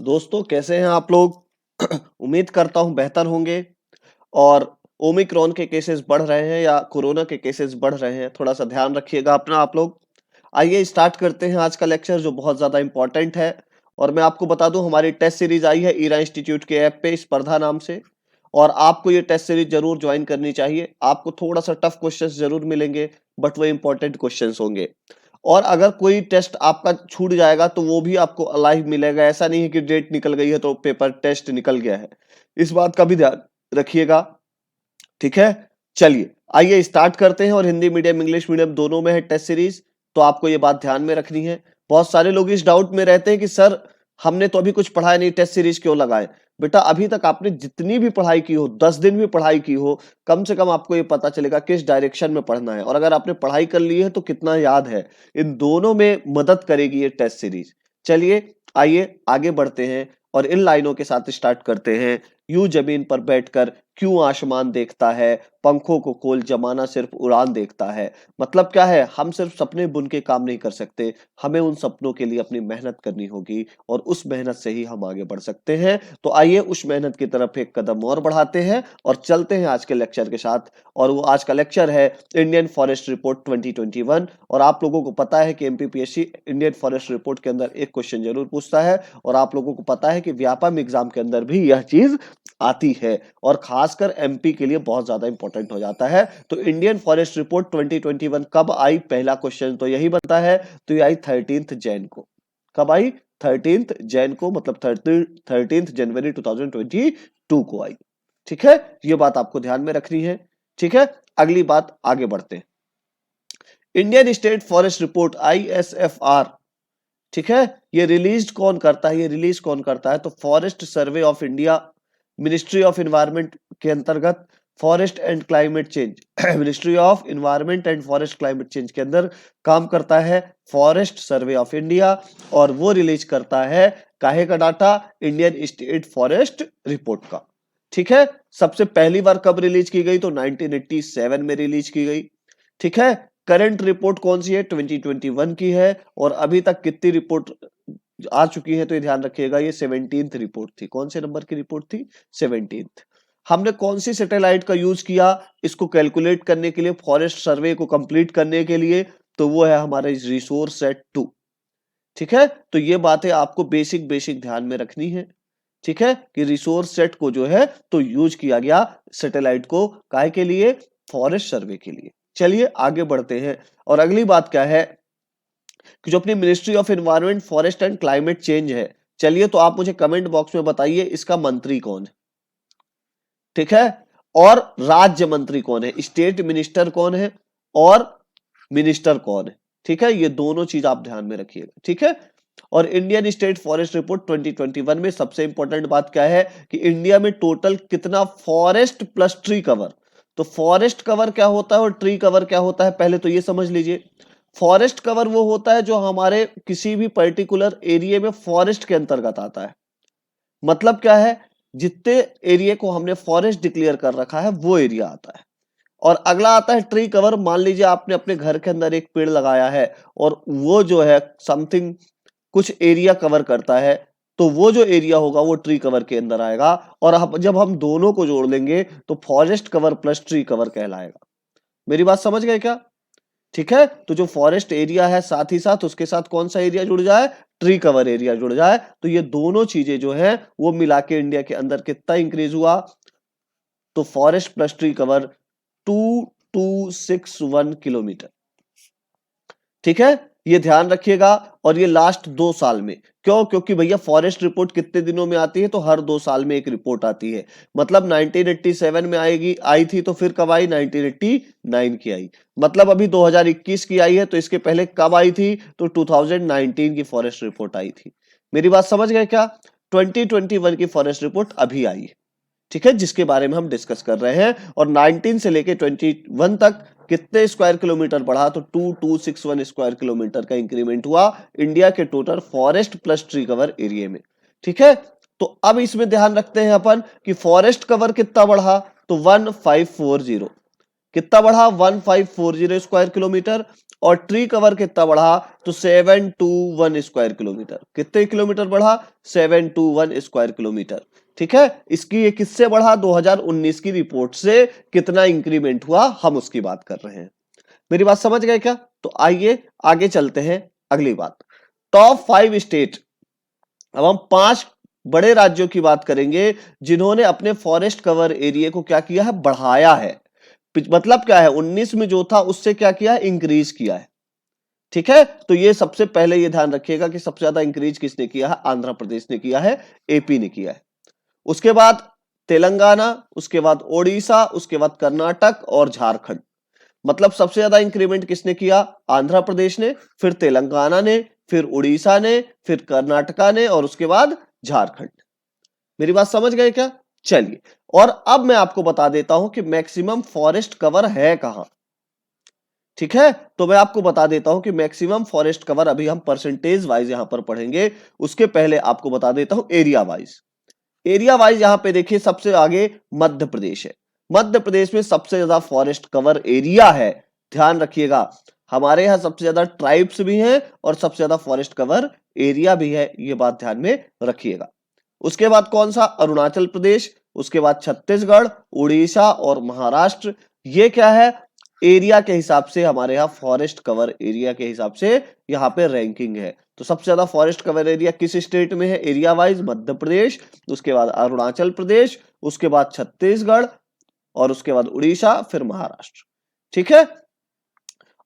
दोस्तों कैसे हैं आप लोग। उम्मीद करता हूं बेहतर होंगे। और ओमिक्रॉन के केसेस बढ़ रहे हैं या कोरोना के केसेस बढ़ रहे हैं, थोड़ा सा ध्यान रखिएगा अपना आप लोग। आइए स्टार्ट करते हैं आज का लेक्चर जो बहुत ज्यादा इंपॉर्टेंट है। और मैं आपको बता दूं हमारी टेस्ट सीरीज आई है ईरा इंस्टीट्यूट के ऐप पे स्पर्धा नाम से। और आपको ये टेस्ट सीरीज जरूर ज्वाइन करनी चाहिए। आपको थोड़ा सा टफ क्वेश्चंस जरूर मिलेंगे, बट वो इंपॉर्टेंट क्वेश्चंस होंगे। और अगर कोई टेस्ट आपका छूट जाएगा तो वो भी आपको लाइव मिलेगा। ऐसा नहीं है कि डेट निकल गई है तो पेपर टेस्ट निकल गया है। इस बात का भी ध्यान रखिएगा, ठीक है। चलिए आइए स्टार्ट करते हैं। और हिंदी मीडियम इंग्लिश मीडियम दोनों में है टेस्ट सीरीज, तो आपको ये बात ध्यान में रखनी है। बहुत सारे लोग इस डाउट में रहते हैं कि सर हमने तो अभी कुछ पढ़ाया नहीं, टेस्ट सीरीज क्यों लगाए। बेटा अभी तक आपने जितनी भी पढ़ाई की हो, 10 दिन भी पढ़ाई की हो, कम से कम आपको ये पता चलेगा किस डायरेक्शन में पढ़ना है। और अगर आपने पढ़ाई कर ली है तो कितना याद है, इन दोनों में मदद करेगी ये टेस्ट सीरीज। चलिए आइए आगे बढ़ते हैं और इन लाइनों के साथ स्टार्ट करते हैं। यूं जमीन पर बैठकर क्यों आसमान देखता है, पंखों को खोल जमाना सिर्फ उड़ान देखता है। मतलब क्या है, हम सिर्फ सपने बुन के काम नहीं कर सकते, हमें उन सपनों के लिए अपनी मेहनत करनी होगी और उस मेहनत से ही हम आगे बढ़ सकते हैं। तो आइए उस मेहनत की तरफ एक कदम और बढ़ाते हैं और चलते हैं आज के लेक्चर के साथ। और वो आज का लेक्चर है इंडियन फॉरेस्ट रिपोर्ट 2021। और आप लोगों को पता है कि एमपीपीएससी इंडियन फॉरेस्ट रिपोर्ट के अंदर एक क्वेश्चन जरूर पूछता है। और आप लोगों को पता है कि व्यापम एग्जाम के अंदर भी यह चीज आती है और खासकर एमपी के लिए बहुत ज्यादा इंपॉर्टेंट हो जाता है। तो इंडियन फॉरेस्ट रिपोर्ट 2021 कब आई, पहला क्वेश्चन तो यही बनता है। तो ये आई 13 जैन को। कब आई? 13 जैन को, मतलब 13 जनवरी 2022 को आई। ठीक है, ये बात आपको ध्यान में रखनी है। ठीक है, अगली बात आगे बढ़ते हैं। Indian state forest report ISFR, ठीक है, ये रिलीज कौन करता है? ये रिलीज कौन करता है? तो forest survey of India, ministry of environment के अंतर्गत forest and climate change ministry of environment and forest climate change के अंदर काम करता है फॉरेस्ट सर्वे ऑफ इंडिया। और वो रिलीज करता है काहे का data? Indian state forest report का। ठीक है, सबसे पहली बार कब रिलीज की गई? तो 1987 में रिलीज की गई। ठीक है, करंट रिपोर्ट कौन सी है? 2021 की है। और अभी तक कितनी रिपोर्ट आ चुकी है? तो ये ध्यान रखिएगा, ये 17th रिपोर्ट थी। कौन से नंबर की रिपोर्ट थी? 17th। हमने कौन सी सैटेलाइट का यूज किया इसको कैलकुलेट करने के लिए, फॉरेस्ट सर्वे को कंप्लीट करने के लिए? तो वो है हमारे रिसोर्स सेट 2। ठीक है, तो ये बातें आपको बेसिक बेसिक ध्यान में रखनी है। ठीक है, कि रिसोर्स सेट को जो है तो यूज किया गया सैटेलाइट को, काहे के लिए? फॉरेस्ट सर्वे के लिए। चलिए आगे बढ़ते हैं। और अगली बात क्या है कि जो अपनी ministry of environment forest and climate change है, चलिए तो आप मुझे कमेंट बॉक्स में बताइए इसका मंत्री कौन है। ठीक है, और राज्य मंत्री कौन है, स्टेट मिनिस्टर कौन है और मिनिस्टर कौन है। ठीक है, ये दोनों चीज आप ध्यान में रखिएगा। ठीक है, और इंडियन स्टेट फॉरेस्ट रिपोर्ट 2021 में सबसे इंपॉर्टेंट बात क्या है कि इंडिया में टोटल कितना फॉरेस्ट प्लस ट्री कवर। तो फॉरेस्ट कवर क्या होता है और ट्री कवर क्या होता है, पहले तो ये समझ लीजिए। फॉरेस्ट कवर वो होता है जो हमारे किसी भी पर्टिकुलर एरिया में फॉरेस्ट के अंतर्गत आता है। मतलब क्या है, जितने एरिया को हमने फॉरेस्ट डिक्लेयर कर रखा है वो एरिया आता है। और अगला आता है ट्री कवर। मान लीजिए आपने अपने घर के अंदर एक पेड़ लगाया है और वो जो है समथिंग कुछ एरिया कवर करता है, तो वो जो एरिया होगा वो ट्री कवर के अंदर आएगा। और जब हम दोनों को जोड़ लेंगे तो forest cover plus tree cover कहलाएगा। मेरी बात समझ गए क्या? ठीक है, तो जो फॉरेस्ट एरिया है साथ ही साथ उसके साथ कौन सा एरिया जुड़ जाए? ट्री कवर एरिया जुड़ जाए। तो ये दोनों चीजें जो है वो मिला के इंडिया के अंदर कितना इंक्रीज हुआ? तो forest plus tree cover 2261 kilometre. ठीक है, ये ध्यान रखिएगा। और ये लास्ट 2 साल में, क्यों? क्योंकि भैया फॉरेस्ट रिपोर्ट कितने दिनों में आती है? तो हर 2 साल में एक रिपोर्ट आती है। मतलब 1987 में आई थी, तो फिर कब आई? 1989 की आई। मतलब अभी 2021 की आई है, तो इसके पहले कब आई थी? तो 2019 की फॉरेस्ट रिपोर्ट आई थी। मेरी बात समझ गए क्या? 2021 की फॉरेस्ट रिपोर्ट अभी आई है। ठीक है, जिसके बारे में हम डिस्कस कर रहे हैं। और 19 से लेके 21 तक कितने स्क्वायर किलोमीटर बढ़ा? तो 2261 स्क्वायर किलोमीटर का इंक्रीमेंट हुआ इंडिया के total forest plus tree cover area में। ठीक है, तो अब इसमें ध्यान रखते हैं अपन कि फॉरेस्ट कवर कितना बढ़ा? तो 1540। कितना बढ़ा 1540 स्क्वायर किलोमीटर, और ट्री कवर कितना बढ़ा तो 721 स्क्वायर किलोमीटर। कितने किलोमीटर बढ़ा 721 स्क्वायर किलोमीटर। ठीक है, इसकी ये किससे बढ़ा 2019 की रिपोर्ट से कितना इंक्रीमेंट हुआ हम उसकी बात कर रहे हैं। मेरी बात समझ गए क्या? तो आइए आगे चलते हैं। अगली बात, टॉप 5 स्टेट। अब हम 5 बड़े राज्यों की बात करेंगे जिन्होंने अपने फॉरेस्ट कवर एरिया को क्या किया है, बढ़ाया है। मतलब क्या है, 19 में जो था उससे क्या किया है, इंक्रीज किया है। ठीक है, तो ये सबसे पहले ये ध्यान रखिएगा कि सबसे ज्यादा इंक्रीज किसने किया है, आंध्र प्रदेश ने किया है, एपी ने किया है। उसके बाद तेलंगाना, उसके बाद ओडिशा, उसके बाद कर्नाटक और झारखंड। मतलब सबसे ज्यादा इंक्रीमेंट किसने किया, आंध्र प्रदेश ने, फिर तेलंगाना ने, फिर उड़ीसा ने, फिर कर्नाटका ने, और उसके बाद झारखंड। मेरी बात समझ गए क्या? चलिए, और अब मैं आपको बता देता हूं कि मैक्सिमम फॉरेस्ट कवर है कहां। ठीक है, तो मैं आपको बता देता हूं कि मैक्सिमम फॉरेस्ट कवर अभी हम परसेंटेज वाइज यहां पर पढ़ेंगे। उसके पहले आपको बता देता हूं एरिया वाइज। एरिया वाइज यहां पे देखिए सबसे आगे मध्य प्रदेश है। मध्य प्रदेश में सबसे ज्यादा फॉरेस्ट कवर एरिया है। ध्यान रखिएगा, हमारे यहां सबसे ज्यादा ट्राइब्स भी हैं और सबसे ज्यादा फॉरेस्ट कवर एरिया भी है, ये बात ध्यान में रखिएगा। उसके बाद कौन सा, अरुणाचल प्रदेश, उसके बाद छत्तीसगढ़, उड़ीसा और महाराष्ट्र। ये क्या है, एरिया के हिसाब से हमारे यहाँ फॉरेस्ट कवर एरिया के हिसाब से यहाँ पे रैंकिंग है। तो सबसे ज्यादा फॉरेस्ट कवर एरिया किस स्टेट में है, एरिया वाइज मध्य प्रदेश, उसके बाद अरुणाचल प्रदेश, उसके बाद छत्तीसगढ़, और उसके बाद उड़ीसा, फिर महाराष्ट्र। ठीक है,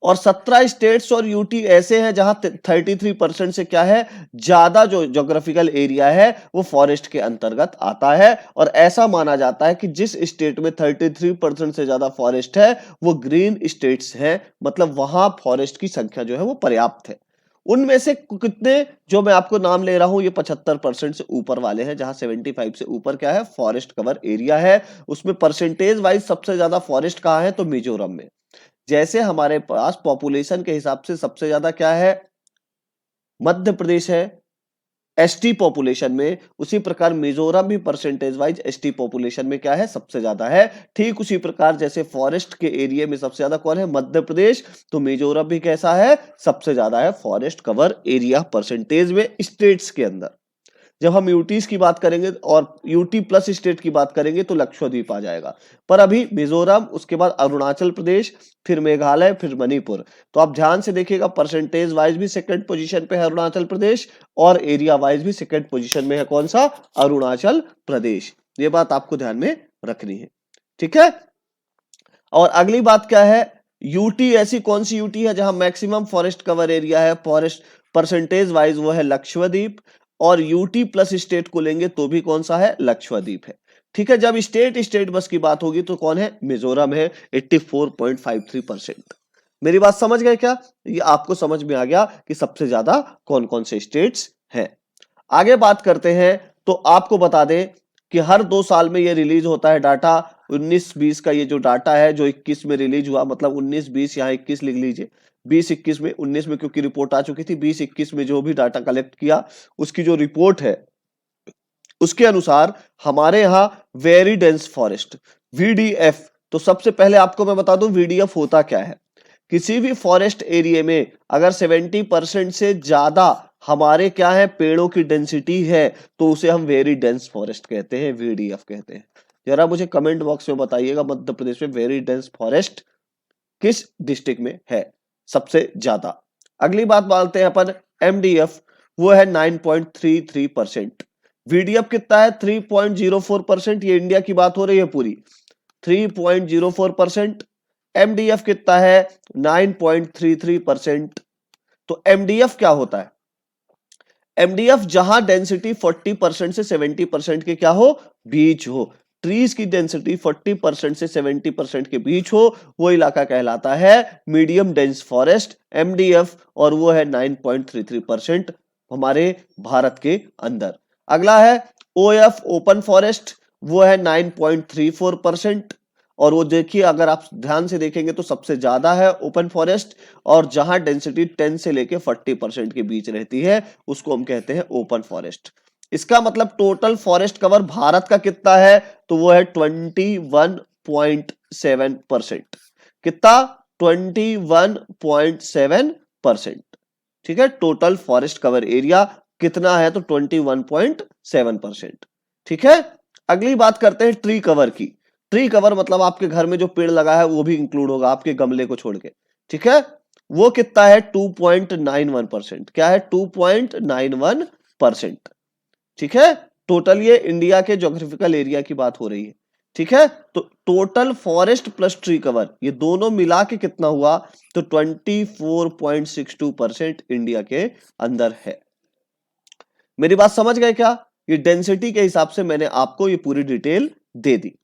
और 17 स्टेट्स और यूटी ऐसे हैं जहां 33% से क्या है, ज्यादा जो ज्योग्राफिकल एरिया है वो फॉरेस्ट के अंतर्गत आता है। और ऐसा माना जाता है कि जिस स्टेट में 33% से ज्यादा फॉरेस्ट है वो ग्रीन स्टेट्स हैं, मतलब वहां फॉरेस्ट की संख्या जो है वो पर्याप्त है। उनमें से कितने जो मैं आपको नाम ले रहा हूं ये 75% से ऊपर वाले हैं, जहां 75 से ऊपर क्या है, फॉरेस्ट कवर एरिया है। उसमें परसेंटेज वाइज सबसे ज्यादा फॉरेस्ट कहां है, तो मिजोरम में। जैसे हमारे पास पॉपुलेशन के हिसाब से सबसे ज्यादा क्या है, मध्य प्रदेश है एसटी पॉपुलेशन में, उसी प्रकार मिजोरम भी परसेंटेज वाइज एसटी पॉपुलेशन में क्या है, सबसे ज्यादा है। ठीक उसी प्रकार जैसे फॉरेस्ट के एरिया में सबसे ज्यादा कौन है, मध्य प्रदेश, तो मिजोरम भी कैसा है, सबसे ज्यादा है फॉरेस्ट कवर एरिया परसेंटेज में स्टेट्स के अंदर। जब हम यूटीज की बात करेंगे और यूटी प्लस स्टेट की बात करेंगे तो लक्षद्वीप आ जाएगा। पर अभी मिजोरम, उसके बाद अरुणाचल प्रदेश, फिर मेघालय, फिर मणिपुर। तो आप ध्यान से देखिएगा, परसेंटेज वाइज भी सेकंड पोजीशन पे है अरुणाचल प्रदेश, और एरिया वाइज भी सेकंड पोजीशन में है कौन सा, अरुणाचल प्रदेश। ये बात आपको ध्यान में रखनी है। ठीक है, और अगली बात क्या है, यूटी ऐसी कौन सी यूटी है जहां मैक्सिमम फॉरेस्ट कवर एरिया है, फॉरेस्ट परसेंटेज वाइज, वो है लक्षद्वीप। और यूटी प्लस स्टेट को लेंगे तो भी कौन सा है, लक्षद्वीप है। ठीक है, जब स्टेट स्टेट बस की बात होगी तो कौन है, मिजोरम है 84.53%। मेरी बात समझ गए क्या? ये आपको समझ में आ गया कि सबसे ज्यादा कौन कौन से स्टेट्स हैं। आगे बात करते हैं, तो आपको बता दें कि हर 2 साल में ये रिलीज होता है डाटा। 19-20 का ये जो डाटा है जो 21 में रिलीज हुआ, मतलब 19-20 यहाँ 21 लिख लीजिए। 20-21 में, 19 में क्योंकि रिपोर्ट आ चुकी थी, 20-21 में जो भी डाटा कलेक्ट किया उसकी जो रिपोर्ट है उसके अनुसार हमारे यहाँ वेरी डेंस फॉरेस्ट, वीडीएफ। तो सबसे पहले आपको मैं बता दूं वीडीएफ होता क्या है। किसी भी फॉरेस्ट एरिया में अगर 70% से ज्यादा हमारे क्या है, पेड़ों की डेंसिटी है, तो उसे हम वेरी डेंस फॉरेस्ट कहते हैं, वीडीएफ कहते हैं। जरा मुझे कमेंट बॉक्स में बताइएगा मध्य प्रदेश में वेरी डेंस फॉरेस्ट किस डिस्ट्रिक्ट में है सबसे ज्यादा। अगली बात बोलते हैं अपन एमडीएफ, वो है 9.33%। वीडीएफ कितना है, 3.04%। ये इंडिया की बात हो रही है पूरी, 3.04%। एमडीएफ कितना है, 9.33%। तो एमडीएफ क्या होता है, एमडीएफ जहां डेंसिटी 40% से 70% के क्या हो, बीच हो। ट्रीज की डेंसिटी 40% से 70% के बीच हो, वो इलाका कहलाता है मीडियम डेंस फॉरेस्ट, एमडीएफ, और वो है 9.33% हमारे भारत के अंदर। अगला है ओएफ, ओपन फॉरेस्ट, वो है 9.34%। और वो देखिए, अगर आप ध्यान से देखेंगे तो सबसे ज्यादा है ओपन फॉरेस्ट, और जहां डेंसिटी 10 से लेके 40% के बीच रहती है उसको हम कहते हैं ओपन फॉरेस्ट। इसका मतलब टोटल फॉरेस्ट कवर भारत का कितना है, तो वो है 21.7%। कितना? 21.7%। ठीक है, टोटल फॉरेस्ट कवर एरिया कितना है? तो 21.7%। ठीक है, अगली बात करते हैं ट्री कवर की। ट्री कवर मतलब आपके घर में जो पेड़ लगा है वो भी इंक्लूड होगा, आपके गमले को छोड़ के। ठीक है, वो कितना है? 2.91%। क्या है? 2.91%। ठीक है, टोटल ये इंडिया के ज्योग्राफिकल एरिया की बात हो रही है। ठीक है, तो total forest plus tree cover ये दोनों मिला के कितना हुआ? तो 24.62% इंडिया के अंदर है। मेरी बात समझ गए क्या? ये डेंसिटी के हिसाब से मैंने आपको ये पूरी डिटेल दे दी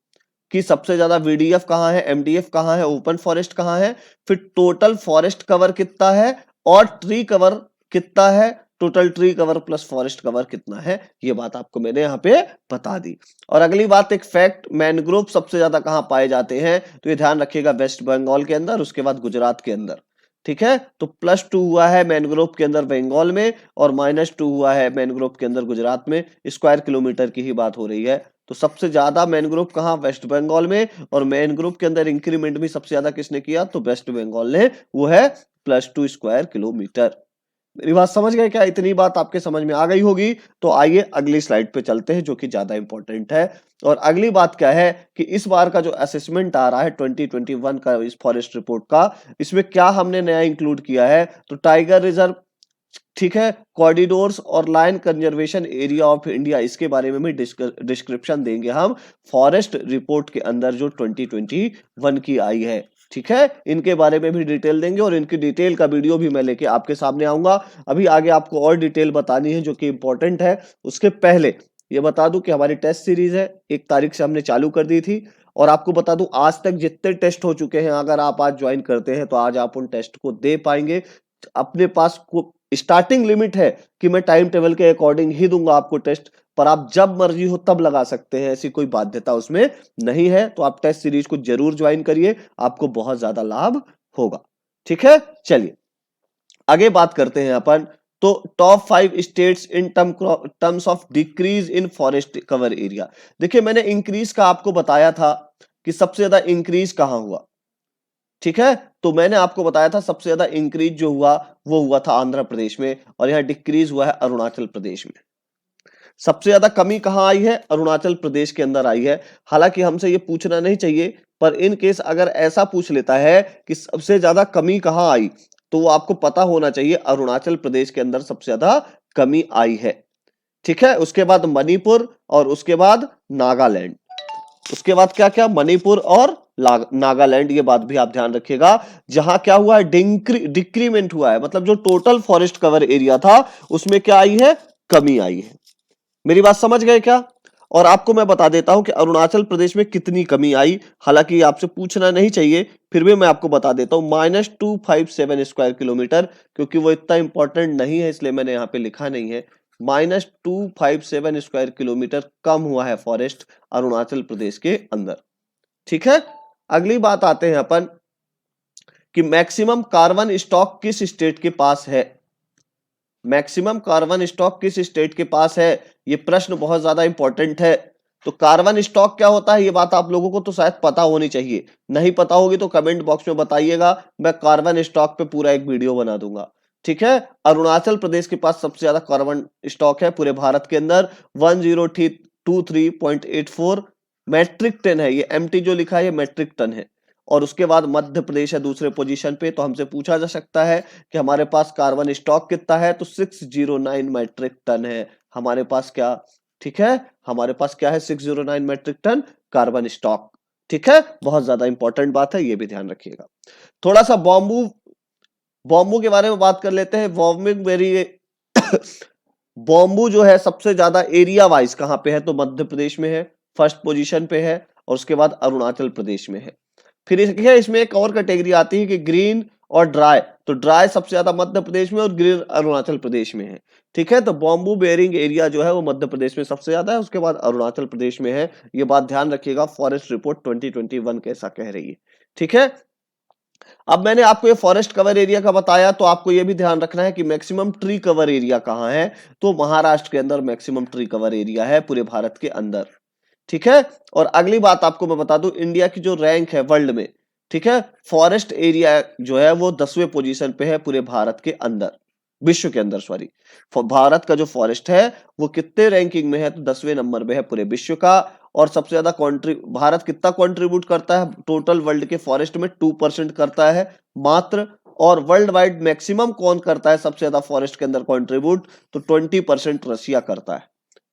कि सबसे ज्यादा वीडीएफ कहां है, एमडीएफ कहां है, ओपन फॉरेस्ट कहां है, फिर टोटल फॉरेस्ट कवर कितना है और ट्री कवर कितना है, total tree cover plus forest cover कितना है, ये बात आपको मैंने यहाँ पे बता दी। और अगली बात एक फैक्ट, मैनग्रोव सबसे ज्यादा कहां पाए जाते हैं? तो ये ध्यान रखिएगा, वेस्ट बंगाल के अंदर, उसके बाद गुजरात के अंदर। ठीक है, तो +2 हुआ है मैनग्रोव के अंदर बंगाल में और -2 हुआ है मैनग्रोव के अंदर गुजरात में। स्क्वायर किलोमीटर की ही बात हो रही है। तो सबसे ज्यादा मैनग्रोव कहां? वेस्ट बंगाल में। और मैनग्रोव के अंदर इंक्रीमेंट भी सबसे ज्यादा किसने किया? तो वेस्ट बंगाल ने, वो है +2 स्क्वायर किलोमीटर। मेरी बात समझ गए क्या? इतनी बात आपके समझ में आ गई होगी। तो आइए अगली स्लाइड पे चलते हैं जो कि ज्यादा इंपॉर्टेंट है। और अगली बात क्या है कि इस बार का जो असेसमेंट आ रहा है 2021 का, इस फॉरेस्ट रिपोर्ट का, इसमें क्या हमने नया इंक्लूड किया है? तो टाइगर रिजर्व, ठीक है, कॉरिडोर्स और lion conservation area of India, इसके बारे में भी डिस्क्रिप्शन देंगे हम फॉरेस्ट रिपोर्ट के अंदर जो 2021 की आई है। ठीक है, इनके बारे में भी डिटेल देंगे और इनकी डिटेल का वीडियो भी मैं लेके आपके सामने आऊंगा। अभी आगे आपको और डिटेल बतानी है जो कि इंपॉर्टेंट है। उसके पहले ये बता दूं कि हमारी टेस्ट सीरीज है 1 तारीख से हमने चालू कर दी थी। और आपको बता दूं आज तक जितने टेस्ट हो चुके हैं, अगर आप आज ज्वाइन करते हैं तो आज आप उन टेस्ट को दे पाएंगे। अपने पास स्टार्टिंग लिमिट है कि मैं टाइम टेबल के अकॉर्डिंग ही दूंगा आपको टेस्ट, पर आप जब मर्जी हो तब लगा सकते हैं, ऐसी कोई बाध्यता उसमें नहीं है। तो आप टेस्ट सीरीज को जरूर ज्वाइन करिए, आपको बहुत ज्यादा लाभ होगा। ठीक है, चलिए आगे बात करते हैं अपन। तो top 5 states in terms of decrease in forest cover area. देखिए, मैंने इंक्रीज का आपको बताया था कि सबसे ज्यादा इंक्रीज कहां हुआ। ठीक है, तो मैंने आपको बताया था सबसे ज्यादा इंक्रीज जो हुआ वो हुआ था आंध्र प्रदेश में, और यहां डिक्रीज हुआ है अरुणाचल प्रदेश में। सबसे ज्यादा कमी कहां आई है? अरुणाचल प्रदेश के अंदर आई है। हालांकि हमसे ये पूछना नहीं चाहिए, पर इन केस अगर ऐसा पूछ लेता है कि सबसे ज्यादा कमी कहां आई, तो वो आपको पता होना चाहिए अरुणाचल प्रदेश के अंदर सबसे ज्यादा कमी आई है। ठीक है, उसके बाद मणिपुर और उसके बाद नागालैंड। उसके बाद क्या क्या? मणिपुर और नागालैंड, ये बात भी आप ध्यान रखिएगा। जहां क्या हुआ है? डिक्रीमेंट हुआ है, मतलब जो टोटल फॉरेस्ट कवर एरिया था उसमें क्या आई है? कमी आई है। मेरी बात समझ गए क्या? और आपको मैं बता देता हूं कि अरुणाचल प्रदेश में कितनी कमी आई। हालांकि आपसे पूछना नहीं चाहिए, फिर भी मैं आपको बता देता हूं, -257 स्क्वायर किलोमीटर, क्योंकि वो इतना इंपॉर्टेंट नहीं है इसलिए मैंने यहां पे लिखा नहीं है। -257 स्क्वायर किलोमीटर कम हुआ है फॉरेस्ट अरुणाचल प्रदेश के अंदर। ठीक है, अगली बात आते हैं अपन कि मैक्सिमम कार्बन स्टॉक किस स्टेट के पास है। मैक्सिमम कार्बन स्टॉक किस स्टेट के पास है, ये प्रश्न बहुत ज्यादा इंपॉर्टेंट है। तो कार्बन स्टॉक क्या होता है, ये बात आप लोगों को तो शायद पता होनी चाहिए। नहीं पता होगी तो कमेंट बॉक्स में बताइएगा, मैं कार्बन स्टॉक पे पूरा एक वीडियो बना दूंगा। ठीक है, अरुणाचल प्रदेश के पास सबसे ज्यादा कार्बन स्टॉक है पूरे भारत के अंदर, 1023.84 मैट्रिक टन है। ये एमटी जो लिखा है ये मैट्रिक टन है। और उसके बाद मध्य प्रदेश है दूसरे पोजीशन पे। तो हमसे पूछा जा सकता है कि हमारे पास कार्बन स्टॉक कितना है, तो 609 मैट्रिक टन है हमारे पास। क्या? ठीक है, हमारे पास क्या है? 609 मैट्रिक टन कार्बन स्टॉक। ठीक है, बहुत ज्यादा इंपॉर्टेंट बात है, ये भी ध्यान रखिएगा। थोड़ा सा बॉम्बू बॉम्बू के बारे में बात कर लेते हैं। बॉम्बिंग वेरी बॉम्बू जो है सबसे ज्यादा एरिया वाइज कहां पे है, तो मध्य प्रदेश में है, फर्स्ट पोजीशन पे है। और उसके बाद अरुणाचल प्रदेश में है। फिर इसमें एक और कैटेगरी आती है कि ग्रीन और ड्राई। तो ड्राई सबसे ज्यादा मध्य प्रदेश में और ग्रीन अरुणाचल प्रदेश में है। ठीक है, तो बॉम्बू बेयरिंग एरिया जो है वो मध्य प्रदेश में सबसे ज्यादा है, उसके बाद अरुणाचल प्रदेश में है। ये बात ध्यान रखिएगा, फॉरेस्ट रिपोर्ट 2021 कैसा कह रही है। ठीक है, अब मैंने आपको ये फॉरेस्ट कवर एरिया का बताया, तो आपको ये भी ध्यान रखना है कि मैक्सिमम ट्री कवर एरिया कहां है। तो महाराष्ट्र के अंदर मैक्सिमम ट्री कवर एरिया है पूरे भारत के अंदर। ठीक है, और अगली बात आपको मैं बता दूं, इंडिया की जो रैंक है वर्ल्ड में, ठीक है? फॉरेस्ट एरिया जो है वो 10वें पोजीशन पे है पूरे भारत के अंदर, विश्व के अंदर सॉरी। भारत का जो फॉरेस्ट है वो कितने रैंकिंग में है, तो 10वें नंबर पे है पूरे विश्व का। और सबसे ज्यादा भारत कितना कंट्रीब्यूट करता है टोटल वर्ल्ड के फॉरेस्ट में, 2% करता है मात्र। और वर्ल्ड वाइड मैक्सिमम कौन करता है सबसे ज्यादा फॉरेस्ट के अंदर कंट्रीब्यूट, तो 20% रशिया करता है।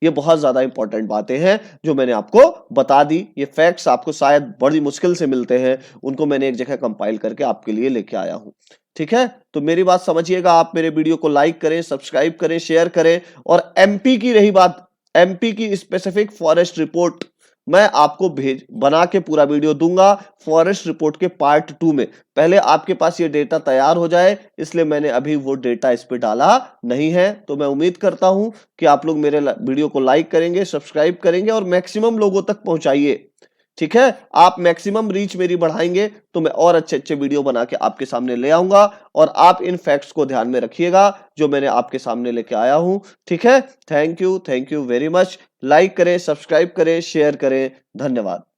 ये बहुत ज्यादा इंपॉर्टेंट बातें हैं जो मैंने आपको बता दी। ये फैक्ट्स आपको शायद बड़ी मुश्किल से मिलते हैं, उनको मैंने एक जगह कंपाइल करके आपके लिए लेके आया हूं। ठीक है, तो मेरी बात समझिएगा, आप मेरे वीडियो को लाइक करें, सब्सक्राइब करें, शेयर करें। और एमपी की रही बात, एमपी की स्पेसिफिक फॉरेस्ट रिपोर्ट मैं आपको भेज बना के पूरा वीडियो दूंगा फॉरेस्ट रिपोर्ट के पार्ट 2 में। पहले आपके पास ये डेटा तैयार हो जाए, इसलिए मैंने अभी वो डेटा इस पे डाला नहीं है। तो मैं उम्मीद करता हूं कि आप लोग मेरे वीडियो को लाइक करेंगे, सब्सक्राइब करेंगे और मैक्सिमम लोगों तक पहुंचाइए। ठीक है, आप मैक्सिमम रीच मेरी बढ़ाएंगे तो मैं और अच्छे अच्छे वीडियो बना के आपके सामने ले आऊंगा। और आप इन फैक्ट्स को ध्यान में रखिएगा जो मैंने आपके सामने लेके आया हूं। ठीक है, thank you very much. Like करें, सब्सक्राइब करें, शेयर करें। धन्यवाद।